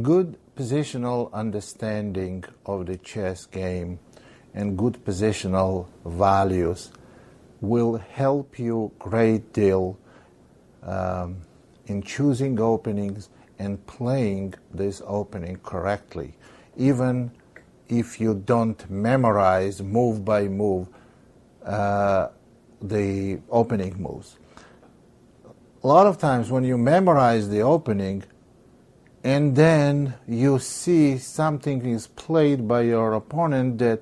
Good positional understanding of the chess game and good positional values will help you great deal in choosing openings and playing this opening correctly, even if you don't memorize move by move the opening moves. A lot of times when you memorize the opening and then you see something is played by your opponent that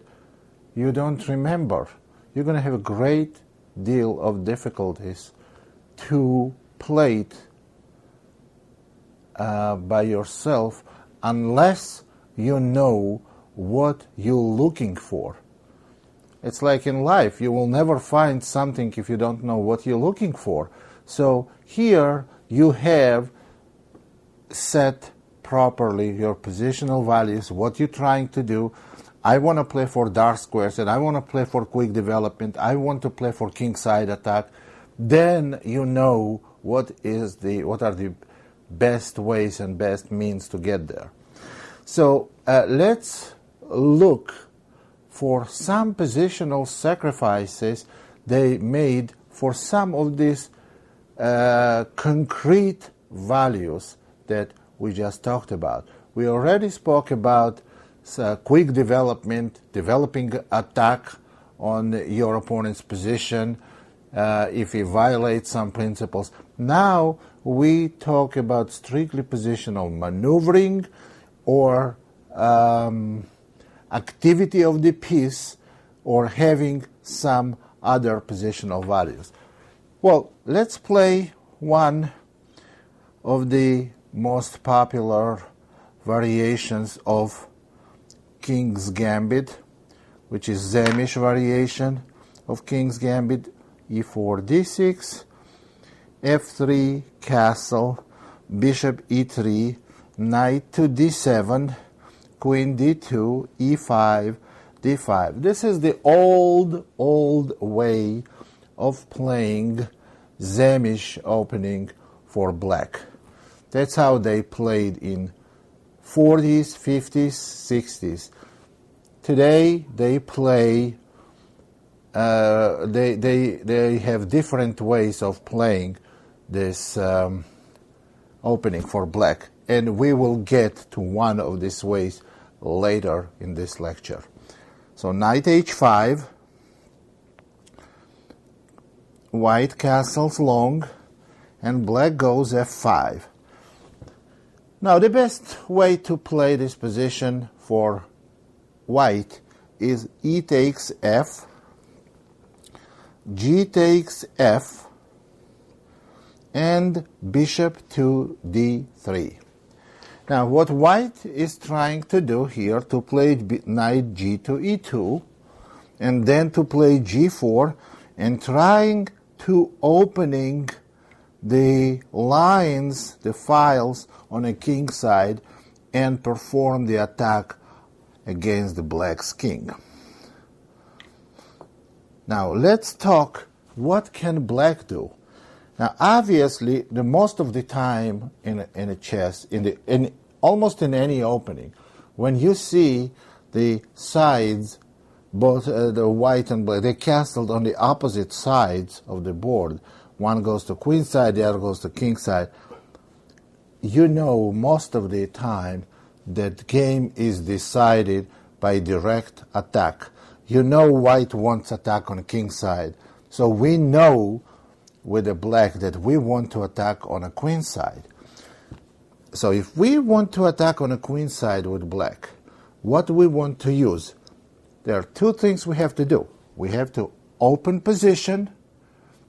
you don't remember, you're going to have a great deal of difficulties to play it by yourself unless you know what you're looking for. It's like in life, you will never find something if you don't know what you're looking for. So here you have set properly your positional values, what you're trying to do. I want to play for dark squares and I want to play for quick development. I want to play for kingside attack. Then you know what are the best ways and best means to get there. So let's look for some positional sacrifices they made for some of these concrete values that we just talked about. We already spoke about quick development, developing attack on your opponent's position if he violates some principles. Now we talk about strictly positional maneuvering or activity of the piece or having some other positional values. Well, let's play one of the most popular variations of King's Gambit, which is Zamish variation of King's Gambit. E4, D6, F3, castle, bishop E3, knight to D7, queen D2, E5, D5. This is the old way of playing Zamish opening for black. That's how they played in 40s, 50s, 60s. Today they play, they have different ways of playing this opening for black. And we will get to one of these ways later in this lecture. So knight H5, white castles long, and black goes F5. Now the best way to play this position for white is E takes F, G takes F, and bishop to D3. Now what white is trying to do here, to play knight G to E2, and then to play G4, and trying to opening the lines, the files on a king side, and perform the attack against the black's king. Now let's talk, what can black do? Now obviously, the most of the time in a chess, almost in any opening, when you see the sides, both the white and black, they're castled on the opposite sides of the board. One goes to queen side, the other goes to king side. You know most of the time that game is decided by direct attack. You know white wants attack on king side. So we know with the black that we want to attack on a queen side. So if we want to attack on a queen side with black, what we want to use? There are two things we have to do. We have to open position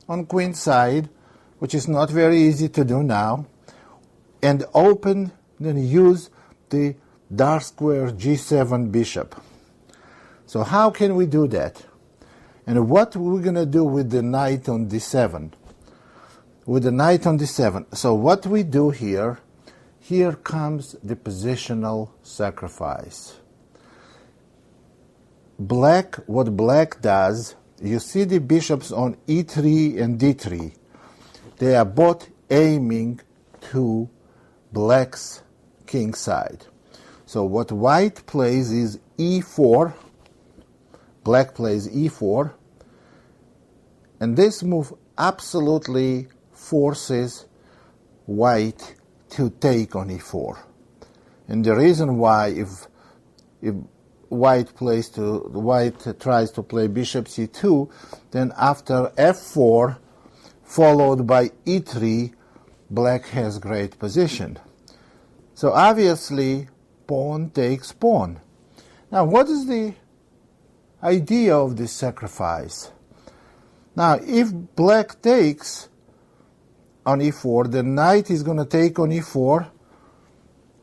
on queen side, which is not very easy to do now, and open, then use the dark square G7 bishop. So how can we do that? And what we're going to do with the knight on D7? With the knight on D7. So what we do here, here comes the positional sacrifice. Black, what black does, you see the bishops on E3 and D3. They are both aiming to black's king side. So what white plays is e4, black plays e4, and this move absolutely forces white to take on e4. And the reason why, if white tries to play bishop c2, then after f4 followed by e3, black has great position. So obviously pawn takes pawn. Now what is the idea of this sacrifice? Now if black takes on e4, the knight is going to take on e4,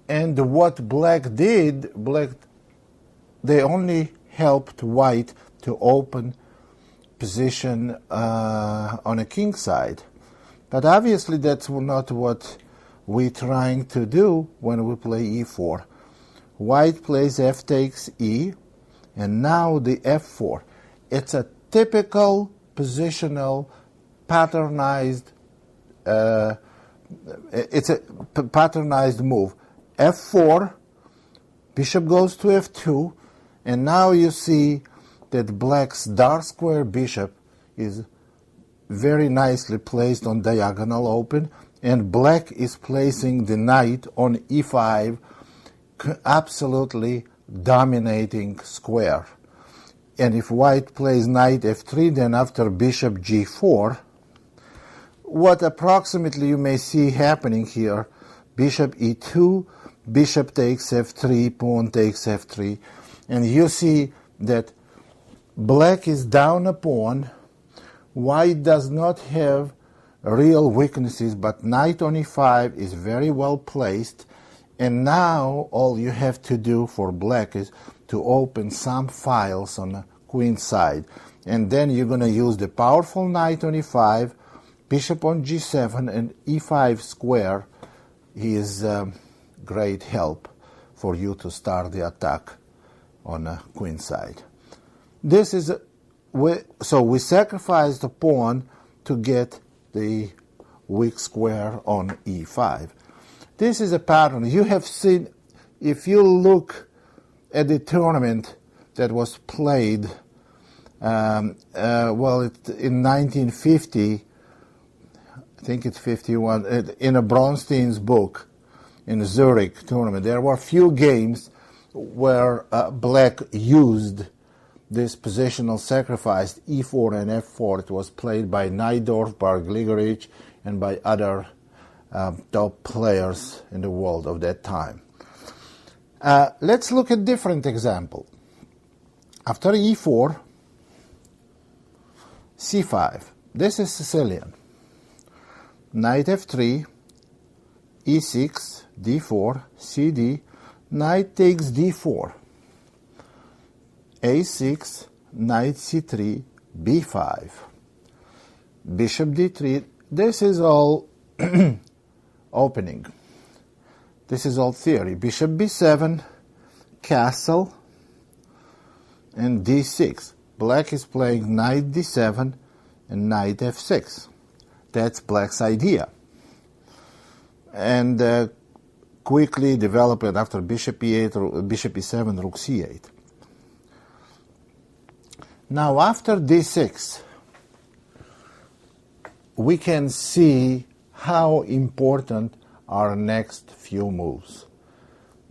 and what black did, they only helped white to open position on a king side. But obviously that's not what we're trying to do when we play e4. White plays f takes e, and now the f4. It's a typical positional patternized move. f4, bishop goes to f2, and now you see that black's dark square bishop is very nicely placed on diagonal open, and black is placing the knight on e5, absolutely dominating square. And if white plays knight f3, then after bishop g4, what approximately you may see happening here, bishop e2, bishop takes f3, pawn takes f3, and you see that black is down a pawn, white does not have real weaknesses, but knight on e5 is very well placed, and now all you have to do for black is to open some files on the queen side, and then you're going to use the powerful knight on e5, bishop on g7, and e5 square is great help for you to start the attack on the queen side. This is so we sacrifice the pawn to get the weak square on e5. This is a pattern you have seen if you look at the tournament that was played in 1950, I think it's 51, in a Bronstein's book, in the Zurich tournament. There were few games where black used this positional sacrifice, e4 and f4. It was played by Najdorf, by Gligorich, and by other top players in the world of that time. Let's look at different example. After e4, c5. This is Sicilian. Knight f3, e6, d4, cd, knight takes d4, a6, knight c3, b5, bishop d3. This is all opening. This is all theory. Bishop b7, castle, and d6. Black is playing knight d7 and knight f6. That's black's idea. And quickly developed after bishop e8, or bishop e7, rook c8. Now after d6, we can see how important our next few moves.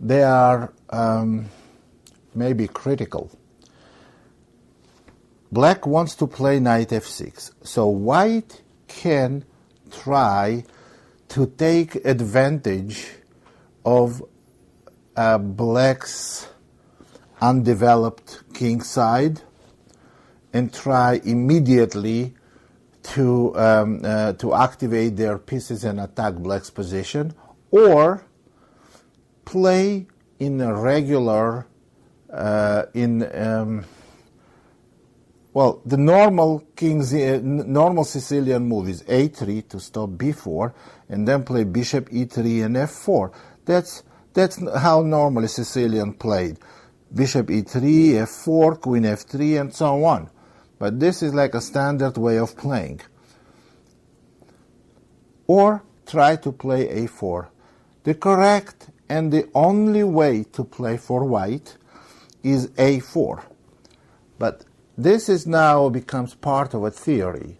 They are maybe critical. Black wants to play knight f6, so white can try to take advantage of black's undeveloped king side and try immediately to activate their pieces and attack black's position, or play in a regular the normal Sicilian move is a3 to stop b4, and then play bishop e3 and f4. That's how normally Sicilian played. Bishop e3, f4, queen f3, and so on. But this is like a standard way of playing. Or try to play a4. The correct and the only way to play for white is a4. But this is now becomes part of a theory.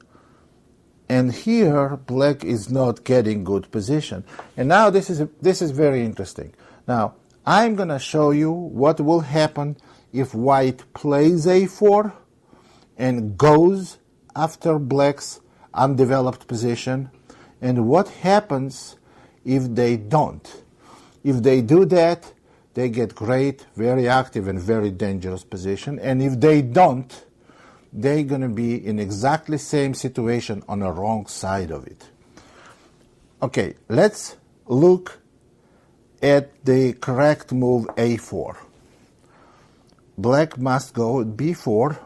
And here, black is not getting good position. And now this is very interesting. Now, I'm going to show you what will happen if white plays a4 and goes after black's undeveloped position, and what happens if they don't. If they do that, they get great, very active, and very dangerous position. And if they don't, they're going to be in exactly same situation on the wrong side of it. Okay, let's look at the correct move a4. Black must go b4,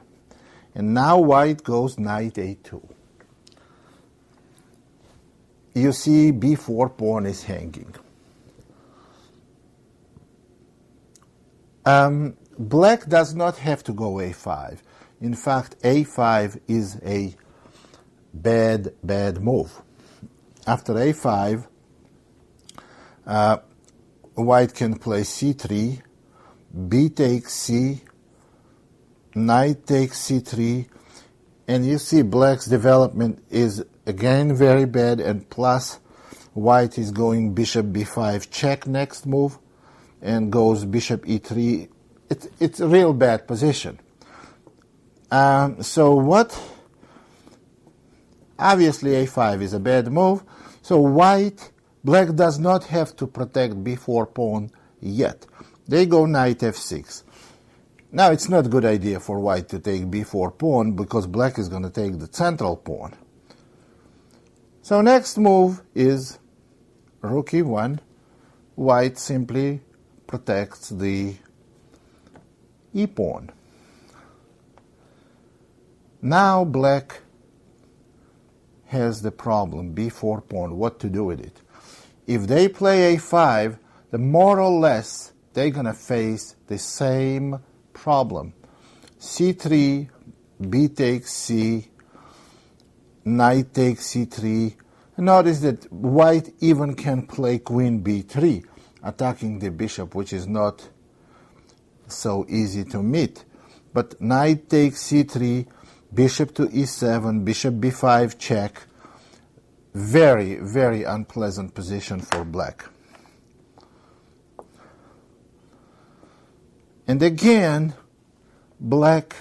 and now white goes knight a2. You see b4 pawn is hanging. Black does not have to go a5. In fact, a5 is a bad move. After a5, white can play c3, b takes c, knight takes c3, and you see black's development is again very bad, and plus white is going bishop b5 check next move, and goes bishop e3. It's a real bad position. So what? Obviously a5 is a bad move. So black does not have to protect b4 pawn yet. They go knight f6. Now it's not a good idea for white to take b4 pawn because black is going to take the central pawn. So next move is rook e1. White simply protects the e pawn. Now black has the problem, b4 pawn, what to do with it. If they play a5, then more or less they're going to face the same problem. c3, b takes c, knight takes c3. Notice that white even can play queen b3, attacking the bishop, which is not so easy to meet. But knight takes c3, bishop to e7, bishop b5 check. Very, very unpleasant position for black. And again, black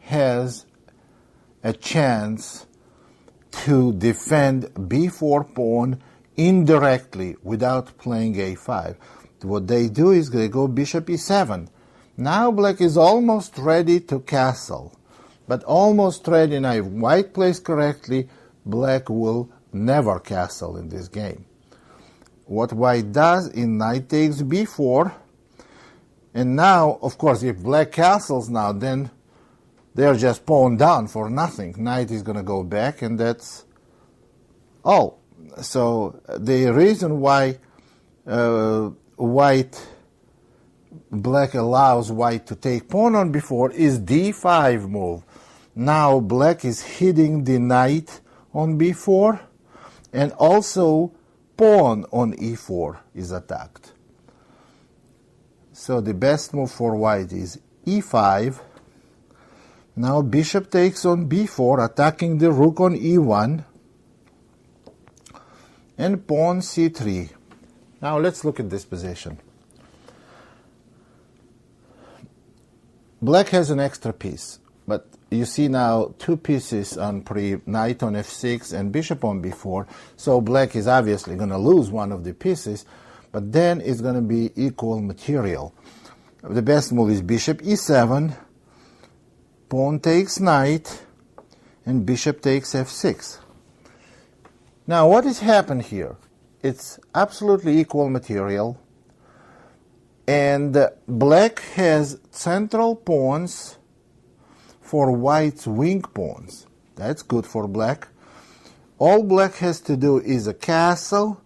has a chance to defend b4 pawn indirectly without playing a5. What they do is they go bishop e7. Now black is almost ready to castle. But almost ready. Now if white plays correctly, black will never castle in this game. What white does in knight takes b4. And now, of course, if black castles now, then they're just pawn down for nothing. Knight is going to go back, and that's all. So the reason why black allows white to take pawn on b4 is d5 move. Now black is hitting the knight on b4, and also pawn on e4 is attacked. So the best move for white is e5. Now bishop takes on b4, attacking the rook on e1, and pawn c3. Now let's look at this position. Black has an extra piece, but you see now two pieces on knight on f6 and bishop on b4, so black is obviously going to lose one of the pieces, but then it's going to be equal material. The best move is bishop e7, pawn takes knight, and bishop takes f6. Now what has happened here? It's absolutely equal material, and black has central pawns for white's wing pawns. That's good for black. All black has to do is a castle,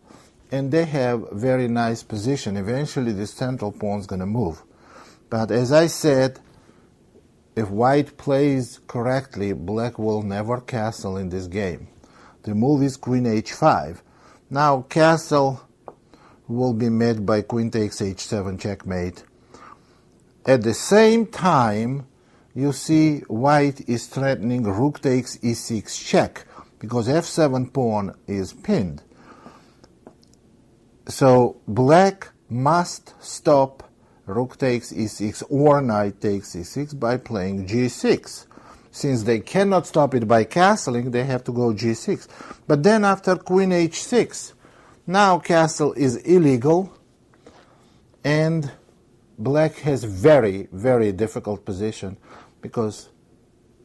and they have very nice position. Eventually the central pawn is going to move. But as I said, if white plays correctly, black will never castle in this game. The move is queen h5. Now castle will be met by queen takes h7 checkmate. At the same time, you see white is threatening rook takes e6 check, because f7 pawn is pinned. So black must stop rook takes e6 or knight takes e6 by playing g6. Since they cannot stop it by castling, they have to go g6. But then after queen h6, now castle is illegal, and black has very, very difficult position, because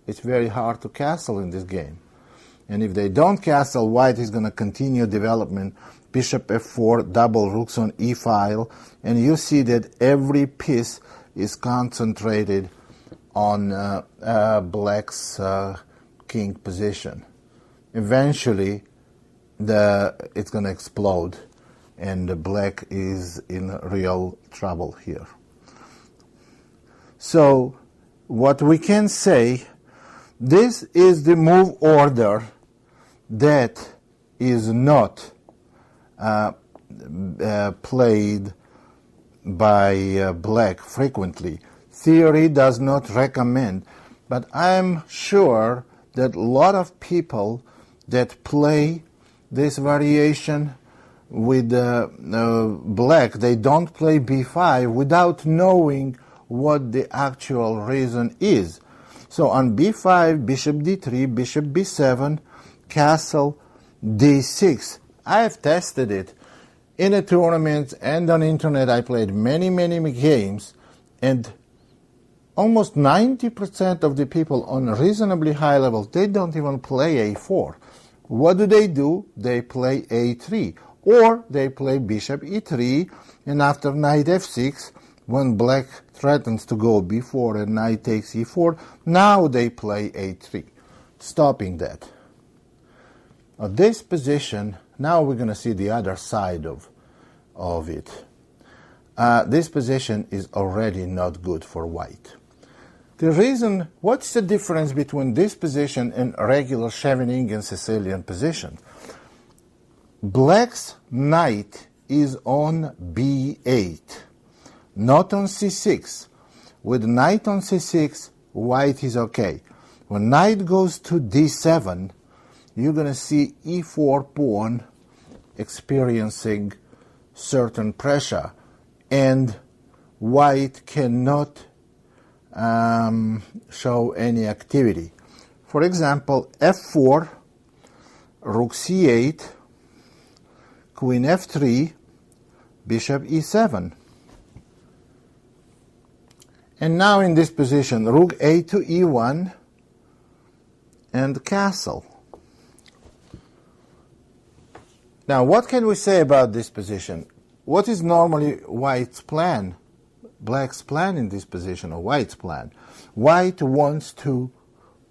it's very hard to castle in this game. And if they don't castle, white is going to continue development, bishop f4, double rooks on e file, and you see that every piece is concentrated on black's king position. Eventually, it's going to explode, and the black is in real trouble here. So, what we can say, this is the move order that is not played by black frequently. Theory does not recommend, but I'm sure that a lot of people that play this variation with black, they don't play b5 without knowing what the actual reason is. So on b5, bishop d3, bishop b7, castle d6. I have tested it in a tournament and on internet. I played many, many games, and almost 90% of the people on reasonably high levels, they don't even play a4. What do? They play a3, or they play bishop e3, and after knight f6, when black threatens to go b4 and knight takes e4, now they play a3, stopping that. Now this position, now we're going to see the other side of it. This position is already not good for white. The reason, what's the difference between this position and regular Scheveningen Sicilian position? Black's knight is on b8, not on c6. With knight on c6, white is okay. When knight goes to d7, you're going to see e4 pawn experiencing certain pressure, and white cannot show any activity. For example, f4, rook c8, queen f3, bishop e7. And now in this position, rook a to e1 and castle. Now, what can we say about this position? What is normally white's plan? Black's plan in this position, or white's plan? White wants to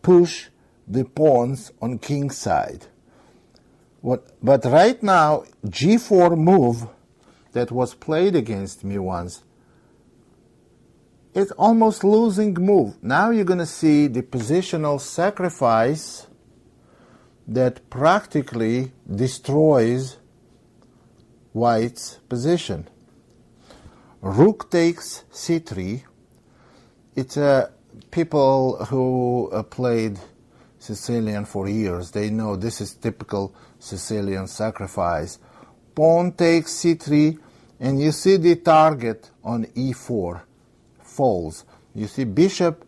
push the pawns on king's side. But right now, g4 move that was played against me once, it's almost losing move. Now you're going to see the positional sacrifice that practically destroys white's position. Rook takes c3. It's people who played Sicilian for years. They know this is typical Sicilian sacrifice. Pawn takes c3, and you see the target on e4 falls. You see bishop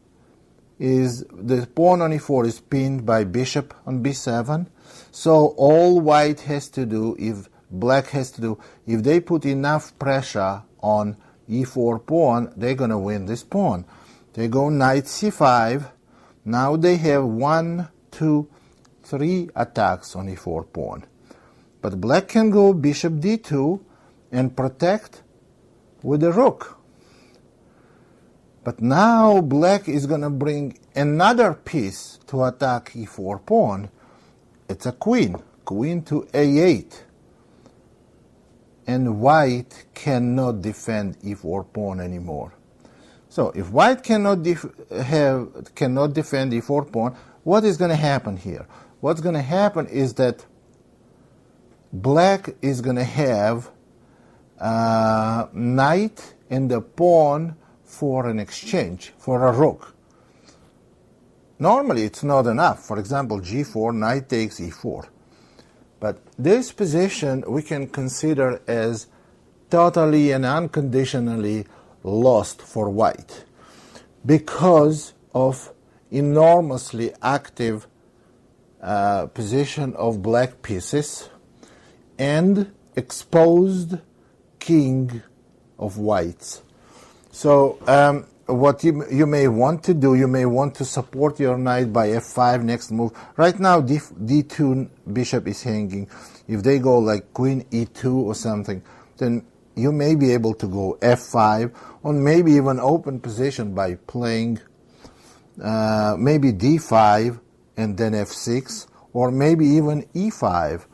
is, the pawn on e4 is pinned by bishop on b7. So all white has to do, if black has to do, if they put enough pressure on e4 pawn, they're going to win this pawn. They go knight c5. Now they have 1, 2, 3 attacks on e4 pawn. But black can go bishop d2 and protect with the rook. But now black is going to bring another piece to attack e4 pawn. It's a queen. Queen to a8. And white cannot defend e4 pawn anymore. So if white cannot defend e4 pawn, what is going to happen here? What's going to happen is that black is going to have knight and the pawn for an exchange, for a rook. Normally it's not enough. For example, g4, knight takes e4. But this position we can consider as totally and unconditionally lost for white because of enormously active position of black pieces and exposed king of whites. So what you may want to do, you may want to support your knight by f5 next move. Right now d2 bishop is hanging. If they go like queen e2 or something, then you may be able to go f5 or maybe even open position by playing maybe d5 and then f6 or maybe even e5.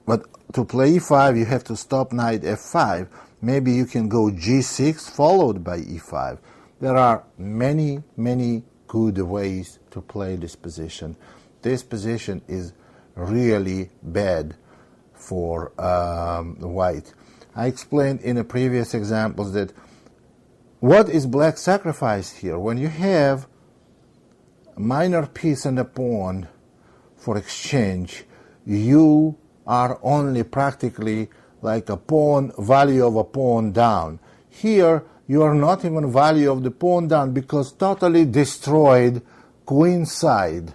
But to play e5 you have to stop knight f5. Maybe you can go g6 followed by e5. There are many, many good ways to play this position. This position is really bad for white. I explained in the previous examples that what is black sacrifice here? When you have a minor piece and a pawn for exchange, you are only practically like a pawn, value of a pawn down. Here, you are not even value of the pawn down because totally destroyed queen side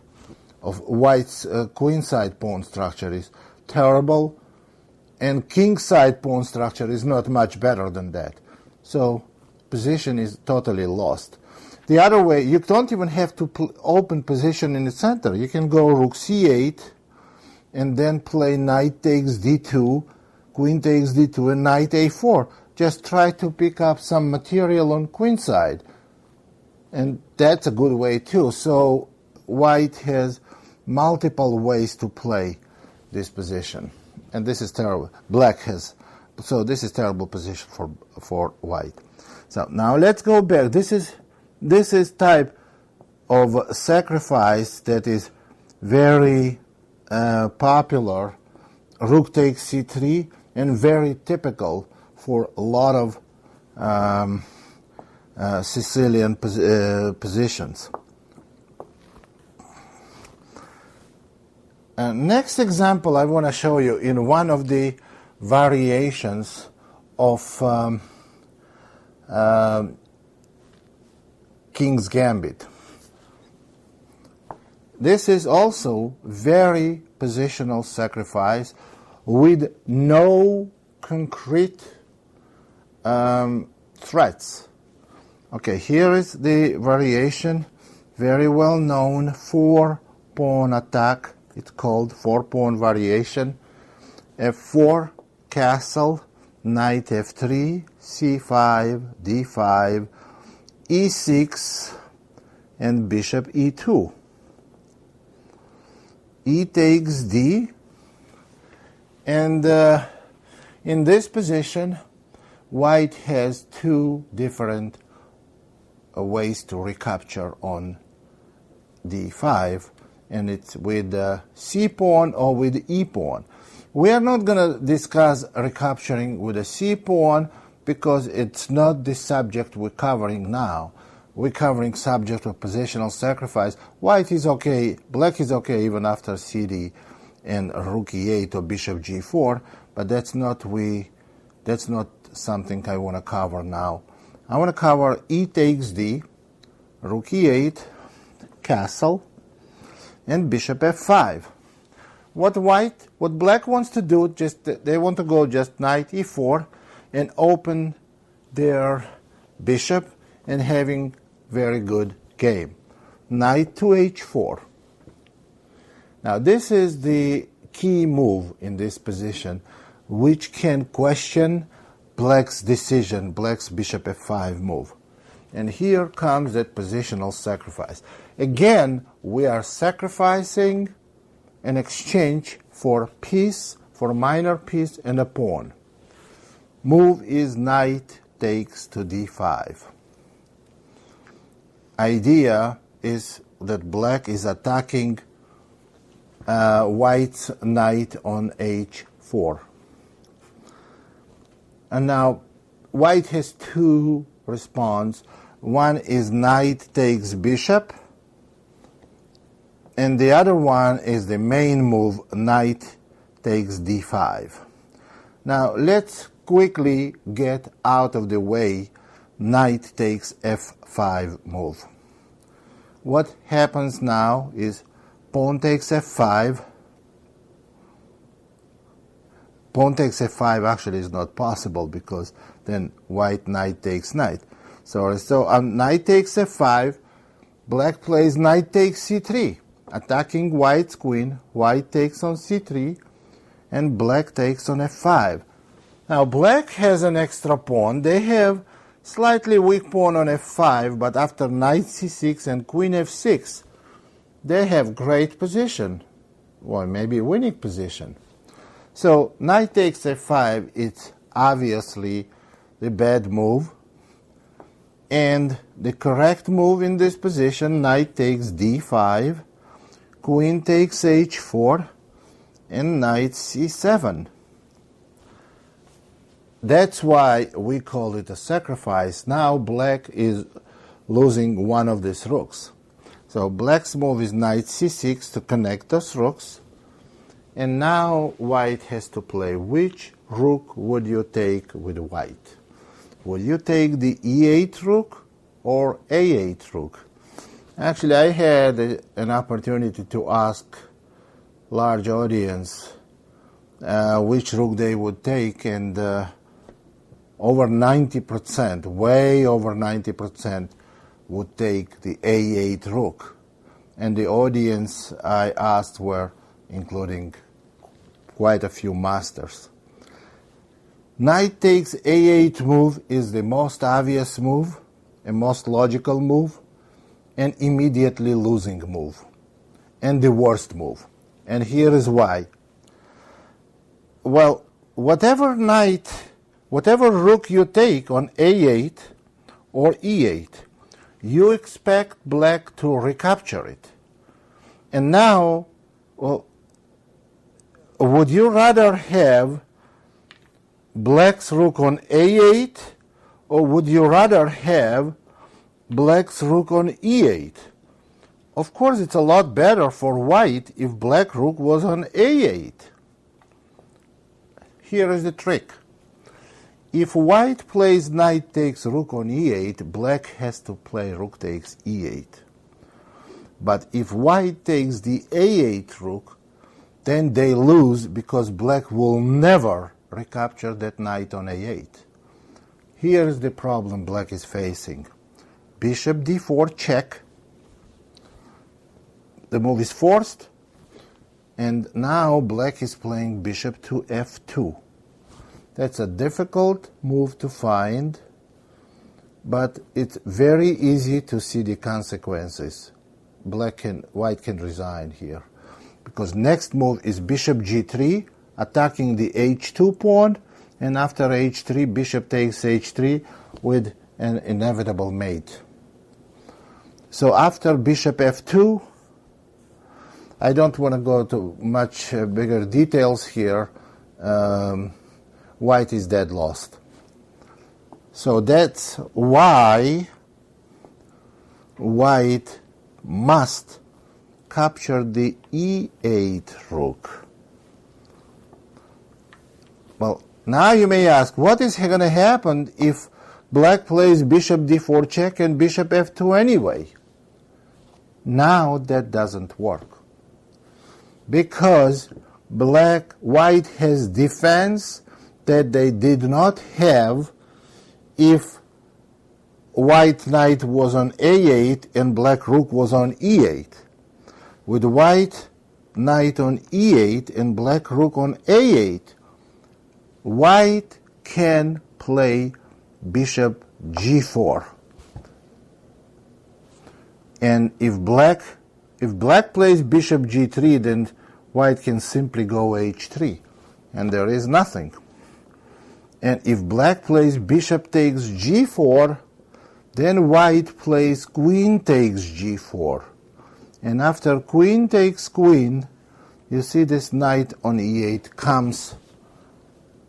of white's queen side pawn structure is terrible, and king side pawn structure is not much better than that. So, position is totally lost. The other way, you don't even have to open position in the center. You can go rook c8 and then play knight takes d2, queen takes d2 and knight a4. Just try to pick up some material on queen side. And that's a good way too. So white has multiple ways to play this position. And this is terrible. Black has. So this is terrible position for white. So now let's go back. This is type of sacrifice that is very popular. Rook takes c3 and very typical for a lot of Sicilian positions. Next example I want to show you in one of the variations of King's Gambit. This is also very positional sacrifice with no concrete threats. Okay, here is the variation, very well known 4-pawn attack. It's called 4-pawn variation. f4, castle, knight f3, c5, d5, e6, and bishop e2. E takes d, and in this position, white has two different ways to recapture on d5, and it's with c pawn or with e pawn. We are not going to discuss recapturing with a c pawn because it's not the subject we're covering now. We're covering subject of positional sacrifice. White is okay, black is okay even after cd and rook e8 or bishop g4, but that's not something I want to cover now. I want to cover e takes d, rook e8, castle, and bishop f5. What black wants to do, they want to go just knight e4 and open their bishop and having very good game. Knight to h4. Now this is the key move in this position, which can question black's decision, black's bishop f5 move. And here comes that positional sacrifice. Again, we are sacrificing an exchange for piece, for minor piece and a pawn. Move is knight takes to d5. Idea is that black is attacking white's knight on h4. And now white has two responses. One is knight takes bishop, and the other one is the main move, knight takes d5. Now let's quickly get out of the way knight takes f5 move. What happens now is pawn takes f5. Pawn takes f5 actually is not possible because then white knight takes knight. So knight takes f5, black plays knight takes c3, attacking white's queen, white takes on c3, and black takes on f5. Now black has an extra pawn. They have slightly weak pawn on f5, but after knight c6 and queen f6, they have great position, or maybe winning position. So knight takes f5, it's obviously the bad move. And the correct move in this position, knight takes d5, queen takes h4, and knight c7. That's why we call it a sacrifice. Now black is losing one of these rooks. So black's move is knight c6 to connect those rooks. And now white has to play. Which rook would you take with white? Would you take the e8 rook or a8 rook? Actually, I had an opportunity to ask large audience which rook they would take, and over 90%, way over 90%, would take the a8 rook. And the audience I asked were including quite a few masters. Knight takes a8 move is the most obvious move, and most logical move, and immediately losing move, and the worst move. And here is why. Well, whatever rook you take on a8 or e8, you expect black to recapture it. And now, well, would you rather have black's rook on a8, or would you rather have black's rook on e8? Of course, it's a lot better for white if black rook was on a8. Here is the trick. If white plays knight takes rook on e8, black has to play rook takes e8. But if white takes the a8 rook, then they lose because black will never recapture that knight on a8. Here is the problem black is facing. Bishop d4 check. The move is forced, and now black is playing bishop to f2. That's a difficult move to find, but it's very easy to see the consequences. White can resign here, because next move is bishop g3, attacking the h2 pawn, and after h3, bishop takes h3 with an inevitable mate. So after bishop f2, I don't want to go to much bigger details here. White is dead lost. So that's why white must capture the e8 rook. Well, now you may ask, what is going to happen if black plays bishop d4 check and bishop f2 anyway? Now that doesn't work, because white has defense that they did not have if white knight was on a8 and black rook was on e8. With white knight on e8 and black rook on a8, white can play bishop g4. And if black plays bishop g3, then white can simply go h3, and there is nothing. And if black plays bishop takes g4, then white plays queen takes g4. And after queen takes queen, you see this knight on e8 comes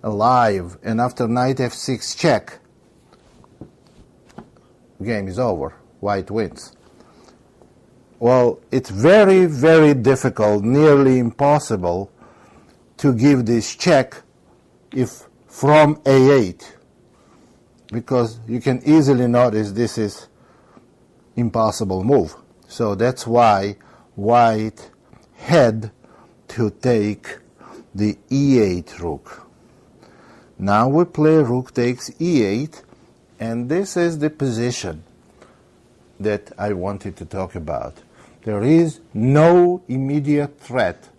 alive, and after knight f6 check, game is over. White wins. Well, it's very, very difficult, nearly impossible, to give this check if from a8, because you can easily notice this is impossible move. So that's why white had to take the e8 rook. Now we play rook takes e8, and this is the position that I wanted to talk about. There is no immediate threat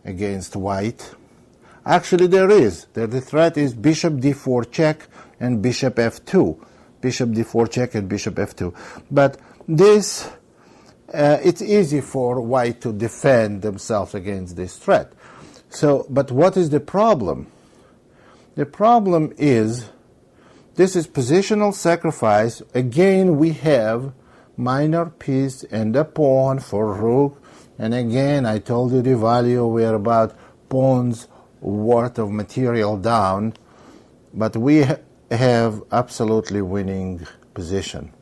against white. Actually, there is. The threat is bishop d4 check and bishop f2. Bishop d4 check and bishop f2. But this, it's easy for white to defend themselves against this threat. So, but what is the problem? The problem is, this is positional sacrifice. Again, we have minor piece and a pawn for rook. And again, I told you the value, we are about pawns worth of material down. But we have absolutely winning position.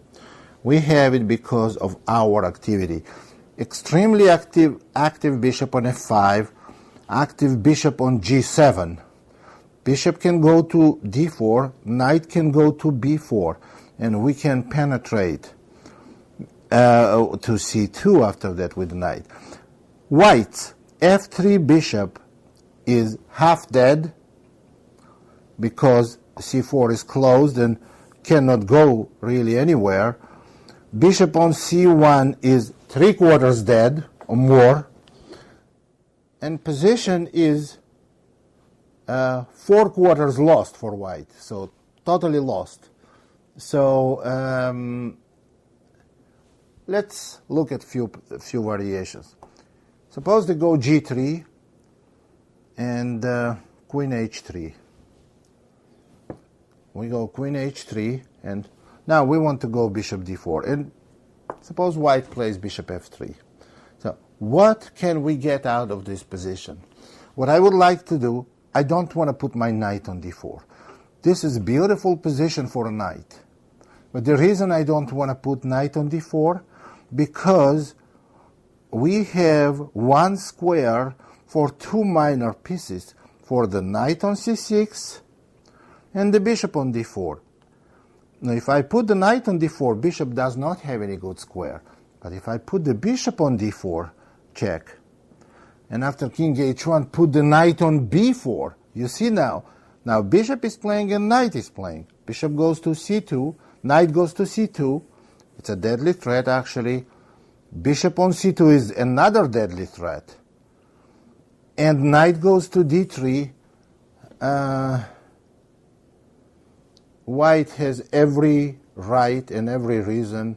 We have it because of our activity. Extremely active bishop on f5, active bishop on g7. Bishop can go to d4, knight can go to b4, and we can penetrate to c2 after that with the knight. White's f3 bishop is half dead because c4 is closed and cannot go really anywhere. Bishop on c1 is 3/4 dead or more, and position is 4/4 lost for white, so totally lost. So let's look at few variations. Suppose they go g3 and queen h3. We go queen h3, and now we want to go bishop d4. And suppose white plays bishop f3. So what can we get out of this position? What I would like to do, I don't want to put my knight on d4. This is a beautiful position for a knight. But the reason I don't want to put knight on d4, because we have one square for two minor pieces, for the knight on c6 and the bishop on d4. Now, if I put the knight on d4, bishop does not have any good square. But if I put the bishop on d4, check, and after king h1, put the knight on b4, you see now bishop is playing and knight is playing. Bishop goes to c2, knight goes to c2. It's a deadly threat, actually. Bishop on c2 is another deadly threat. And knight goes to d3. White has every right and every reason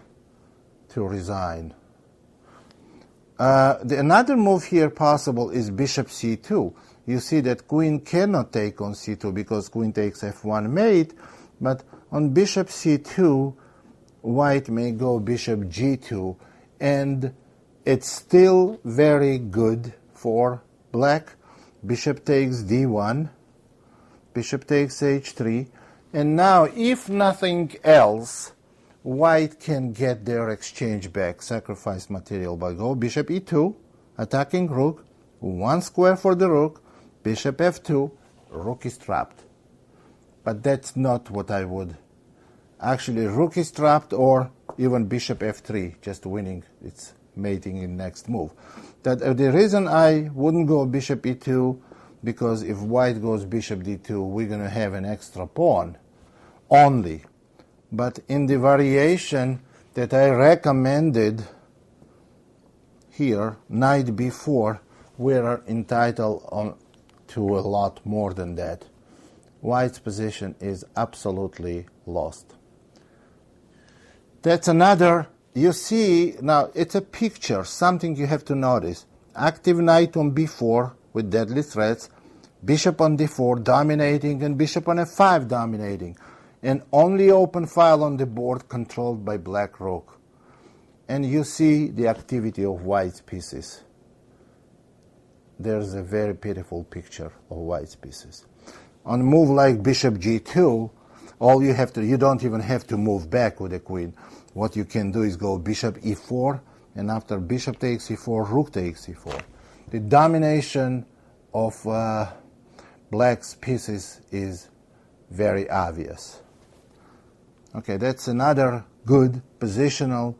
to resign. Another move here possible is bishop c2. You see that queen cannot take on c2 because queen takes f1 mate, but on bishop c2, white may go bishop g2, and it's still very good for black. Bishop takes d1, bishop takes h3, and now, if nothing else, white can get their exchange back, sacrifice material by go bishop e2, attacking rook, one square for the rook, bishop f2, rook is trapped. But that's not what I would. Actually, rook is trapped, or even bishop f3, just winning its mating in next move. The reason I wouldn't go bishop e2, because if white goes bishop d2, we're going to have an extra pawn only. But in the variation that I recommended here, knight b4, we are entitled to a lot more than that. White's position is absolutely lost. That's another, you see, now it's a picture, something you have to notice. Active knight on b4 with deadly threats, bishop on d4 dominating, and bishop on f5 dominating. And only open file on the board controlled by black rook. And you see the activity of white's pieces. There's a very pitiful picture of white's pieces. On a move like bishop g2, you don't even have to move back with the queen. What you can do is go bishop e4, and after bishop takes e4, rook takes e4. The domination of black's pieces is very obvious. Okay, that's another good positional,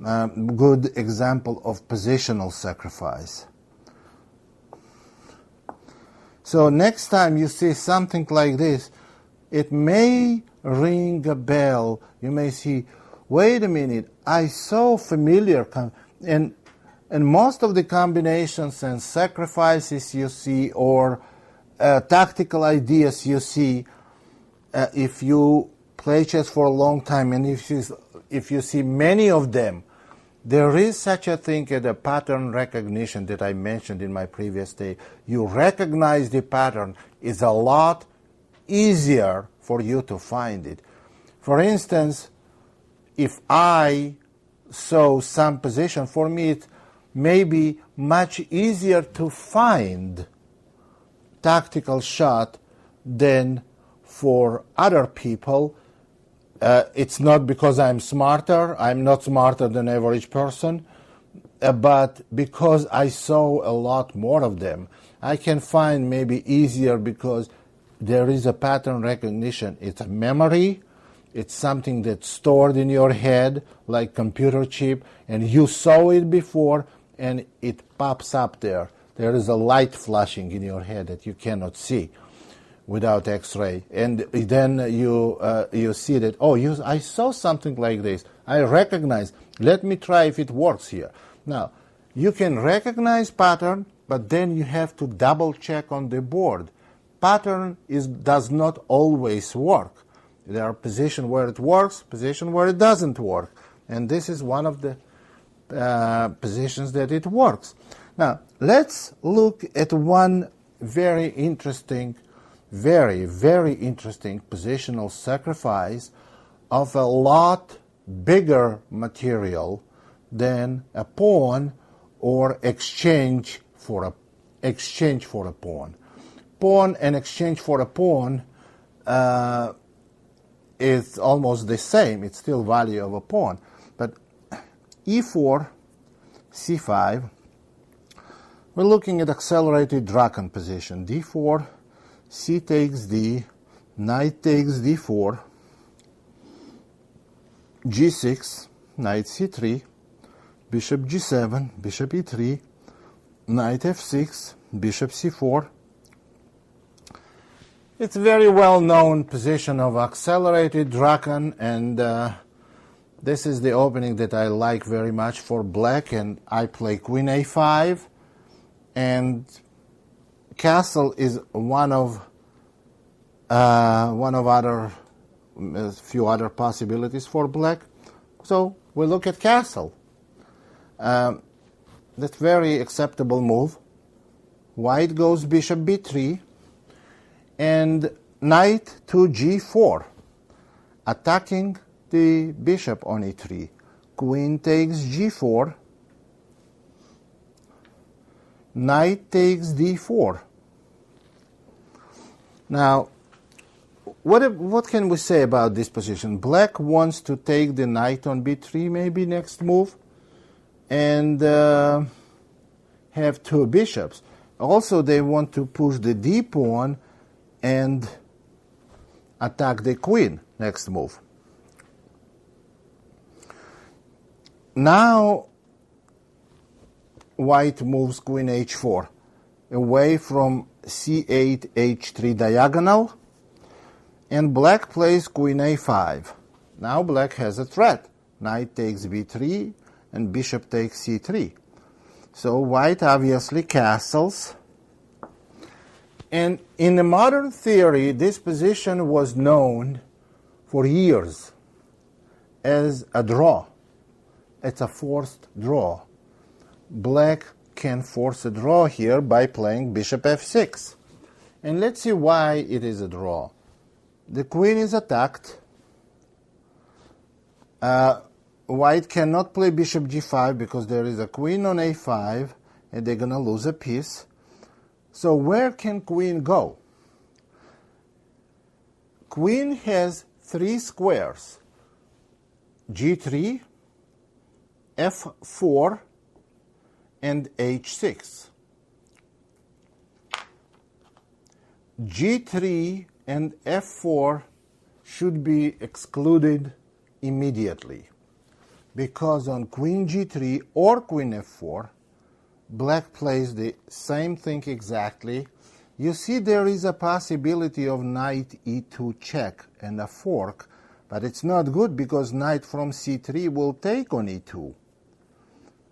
good example of positional sacrifice. So next time you see something like this, it may ring a bell. You may see, wait a minute, I saw familiar, and most of the combinations and sacrifices you see, or tactical ideas you see, if you play chess for a long time, and if you see many of them, there is such a thing as a pattern recognition that I mentioned in my previous day. You recognize the pattern. It's a lot easier for you to find it. For instance, if I saw some position, for me it may be much easier to find tactical shot than for other people. It's not because I'm smarter. I'm not smarter than average person, but because I saw a lot more of them. I can find maybe easier because there is a pattern recognition. It's a memory. It's something that's stored in your head, like computer chip, and you saw it before, and it pops up there. There is a light flashing in your head that you cannot see without X-ray, and then you see that, I saw something like this. I recognize. Let me try if it works here. Now, you can recognize pattern, but then you have to double check on the board. Pattern does not always work. There are positions where it works, positions where it doesn't work, and this is one of the positions that it works. Now, let's look at one very interesting, very, very interesting positional sacrifice of a lot bigger material than a pawn or exchange for a pawn. Pawn and exchange for a pawn is almost the same. It's still value of a pawn. But e4, c5, we're looking at accelerated Draken position. d4, c takes d, knight takes d4, g6, knight c3, bishop g7, bishop e3, knight f6, bishop c4. It's a very well-known position of accelerated Draken, and this is the opening that I like very much for black, and I play queen a5, and castle is one of few other possibilities for black. So we look at castle. That's very acceptable move. White goes bishop b3 and knight to g4, attacking the bishop on e3. Queen takes g4, knight takes d4. Now, what can we say about this position? Black wants to take the knight on b3, maybe next move, and have two bishops. Also, they want to push the d pawn and attack the queen next move. Now, white moves queen h4 away from c8, h3 diagonal, and black plays queen a5. Now black has a threat. Knight takes b3 and bishop takes c3. So white obviously castles. And in the modern theory, this position was known for years as a draw. It's a forced draw. Black can force a draw here by playing bishop f6. And let's see why it is a draw. The queen is attacked. White cannot play bishop g5 because there is a queen on a5 and they're going to lose a piece. So where can queen go? queen has three squares: g3, f4, and h6. g3 and f4 should be excluded immediately, because on queen g3 or queen f4, black plays the same thing exactly. You see there is a possibility of knight e2 check and a fork, but it's not good because knight from c3 will take on e2.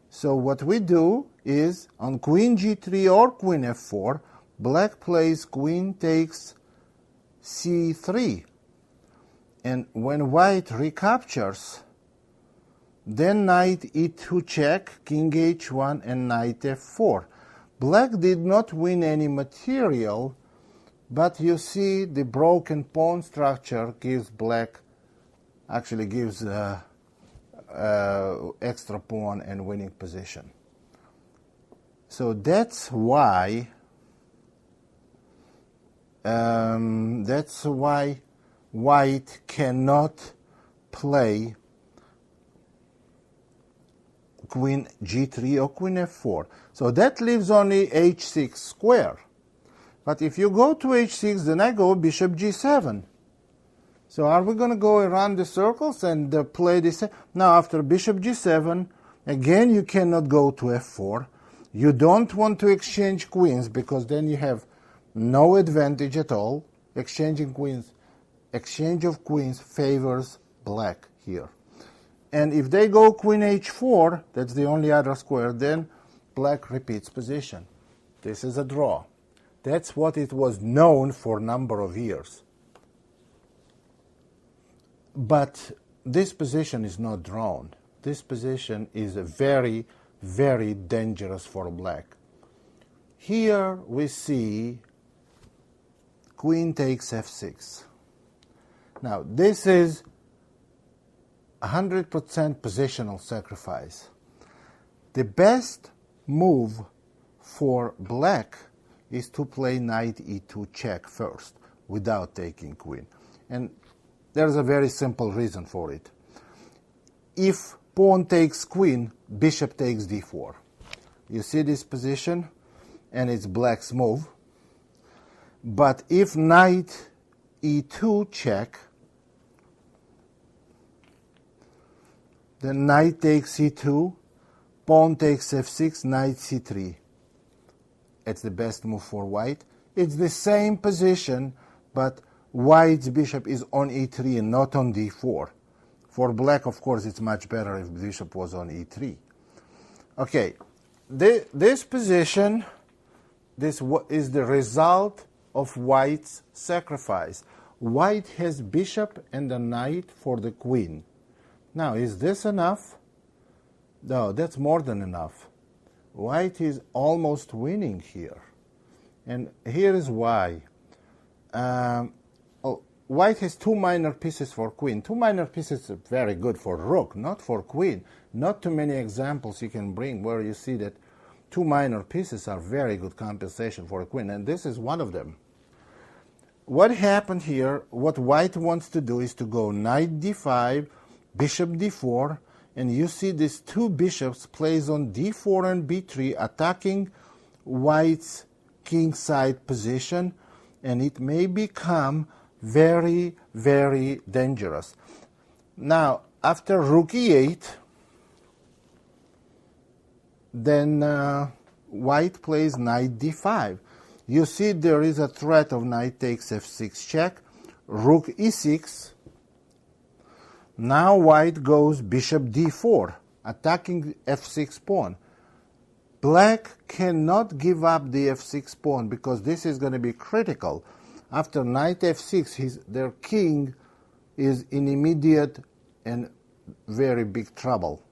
So what we do is, on queen g3 or queen f4, black plays queen takes c3. And when white recaptures, then knight e2 check, king h1, and knight f4. Black did not win any material, but you see the broken pawn structure gives black, actually gives extra pawn and winning position. So that's why white cannot play queen g3 or queen f4. So that leaves only h6 square. But if you go to h6, then I go bishop g7. So are we going to go around the circles and play this? Now after bishop g7, again you cannot go to f4. You don't want to exchange queens because then you have no advantage at all. Exchange of queens favors black here. And if they go queen h4, that's the only other square, then black repeats position. This is a draw. That's what it was known for a number of years. But this position is not drawn. This position is very, very dangerous for black. Here we see queen takes f6. Now this is 100% positional sacrifice. The best move for black is to play knight e2 check first without taking queen. And there's a very simple reason for it. If pawn takes queen, bishop takes d4. You see this position, and it's black's move. But if knight e2 check, then knight takes e2, pawn takes f6, knight c3. It's the best move for white. It's the same position, but white's bishop is on e3 and not on d4. For black, of course, it's much better if bishop was on e3. Okay, this position, this is the result of white's sacrifice. White has bishop and a knight for the queen. Now, is this enough? No, that's more than enough. White is almost winning here. And here is why. White has two minor pieces for queen. Two minor pieces are very good for rook, not for queen. Not too many examples you can bring where you see that two minor pieces are very good compensation for a queen, and this is one of them. What happened here, what white wants to do is to go knight d5, bishop d4, and you see these two bishops plays on d4 and b3, attacking white's kingside position, and it may become very, very dangerous. Now, after rook e8, then white plays knight d5. You see there is a threat of knight takes f6 check, rook e6. Now white goes bishop d4, attacking f6 pawn. Black cannot give up the f6 pawn because this is going to be critical. After knight f6, their king is in immediate and very big trouble.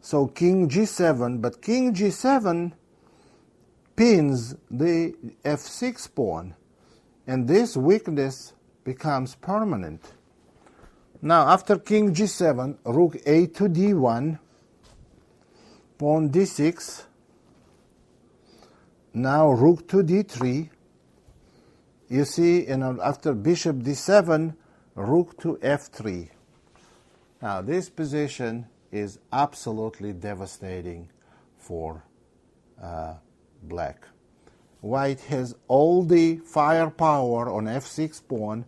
So king g7, but king g7 pins the f6 pawn, and this weakness becomes permanent. Now, after king g7, rook a to d1, pawn d6, now rook to d3, you see, after bishop d7, rook to f3. Now, this position is absolutely devastating for black. White has all the firepower on f6 pawn,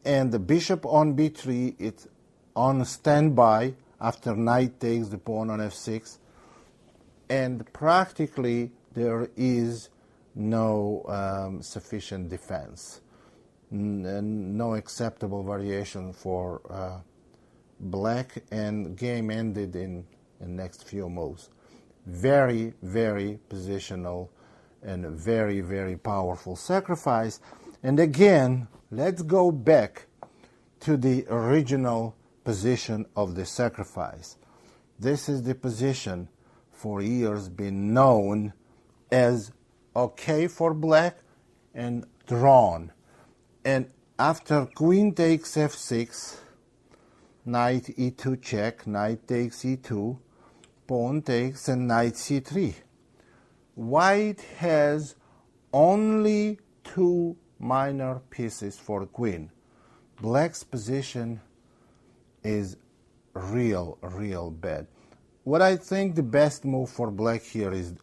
and the bishop on b3, it's on standby after knight takes the pawn on f6, and practically there is no sufficient defense, no acceptable variation for black, and game ended in the next few moves. Very, very positional and very, very powerful sacrifice. And again, let's go back to the original position of the sacrifice. This is the position for years been known as okay for black and drawn. And after queen takes f6, knight e2 check, knight takes e2, pawn takes, and knight c3. White has only two minor pieces for queen. Black's position is real bad. What I think the best move for black here is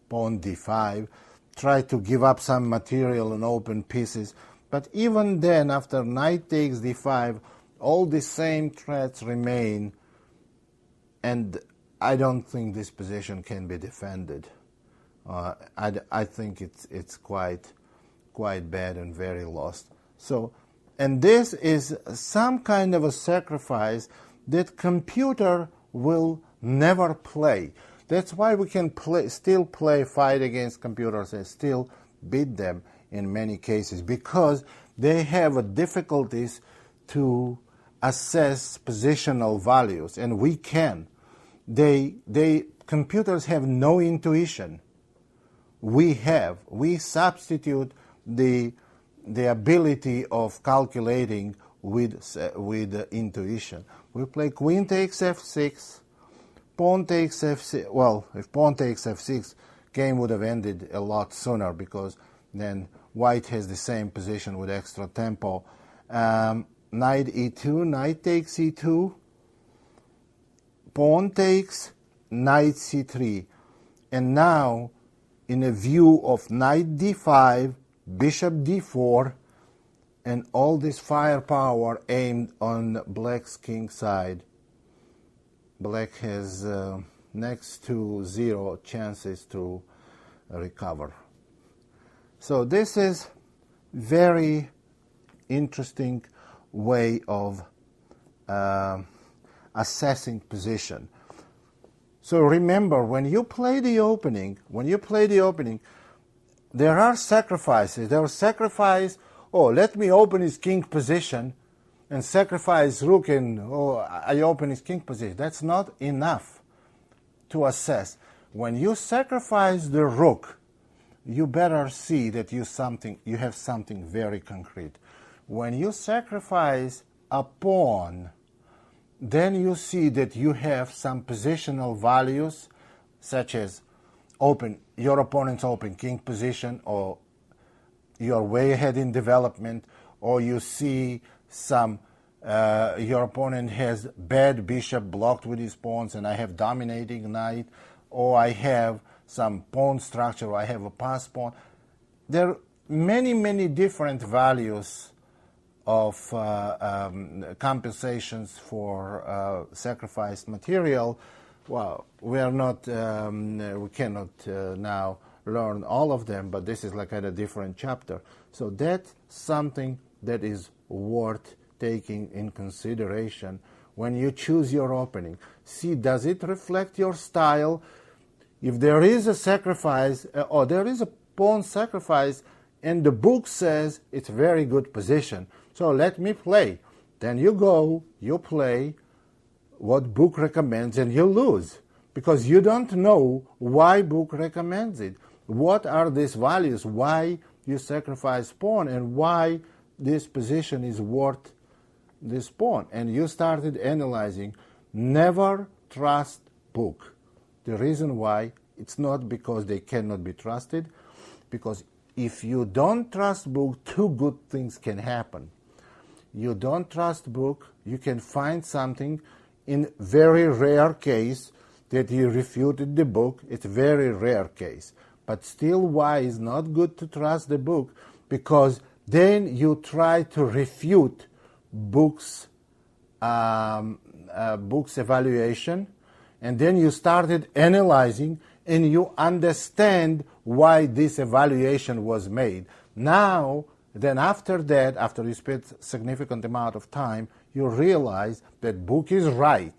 pawn d5, try to give up some material and open pieces. But even then, after knight takes d5, all the same threats remain, and I don't think this position can be defended. I think it's quite bad and very lost. So, and this is some kind of a sacrifice that computer will never play. That's why we can still play fight against computers and still beat them in many cases, because they have difficulties to assess positional values, and we can. Computers have no intuition. We substitute the ability of calculating with intuition. We play queen takes f6, pawn takes f6. Well, if pawn takes f6, game would have ended a lot sooner, because then white has the same position with extra tempo. Knight e2, knight takes e2, pawn takes, knight c3. And now, in a view of knight d5, bishop d4, and all this firepower aimed on black's king side, black has next to zero chances to recover. So this is very interesting way of assessing position. So remember, when you play the opening, there are sacrifices. There are sacrifice, let me open his king position, and sacrifice rook, and I open his king position. That's not enough to assess. When you sacrifice the rook, you better see that you have something very concrete. When you sacrifice a pawn, then you see that you have some positional values, such as your opponent's open king position, or you're way ahead in development, or you see your opponent has bad bishop blocked with his pawns, and I have dominating knight, or I have some pawn structure, or I have a pass pawn. There are many different values of compensations for sacrificed material. Well, we cannot now learn all of them, but this is like at a different chapter. So that's something that is worth taking in consideration when you choose your opening. See, does it reflect your style? If there is a sacrifice, or there is a pawn sacrifice, and the book says it's a very good position, so let me play. Then you go, you play what book recommends, and you lose, because you don't know why book recommends it. What are these values? Why you sacrifice pawn, and why this position is worth this pawn? And you started analyzing. Never trust book. The reason why, it's not because they cannot be trusted, because if you don't trust book, two good things can happen. You don't trust book, you can find something in very rare case that he refuted the book. It's a very rare case. But still, why is not good to trust the book? Because then you try to refute books evaluation, and then you started analyzing and you understand why this evaluation was made. Now, then after that, after you spend significant amount of time, you realize that book is right.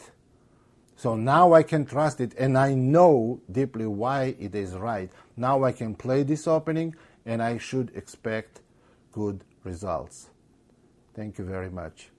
So now I can trust it, and I know deeply why it is right. Now I can play this opening, and I should expect good results. Thank you very much.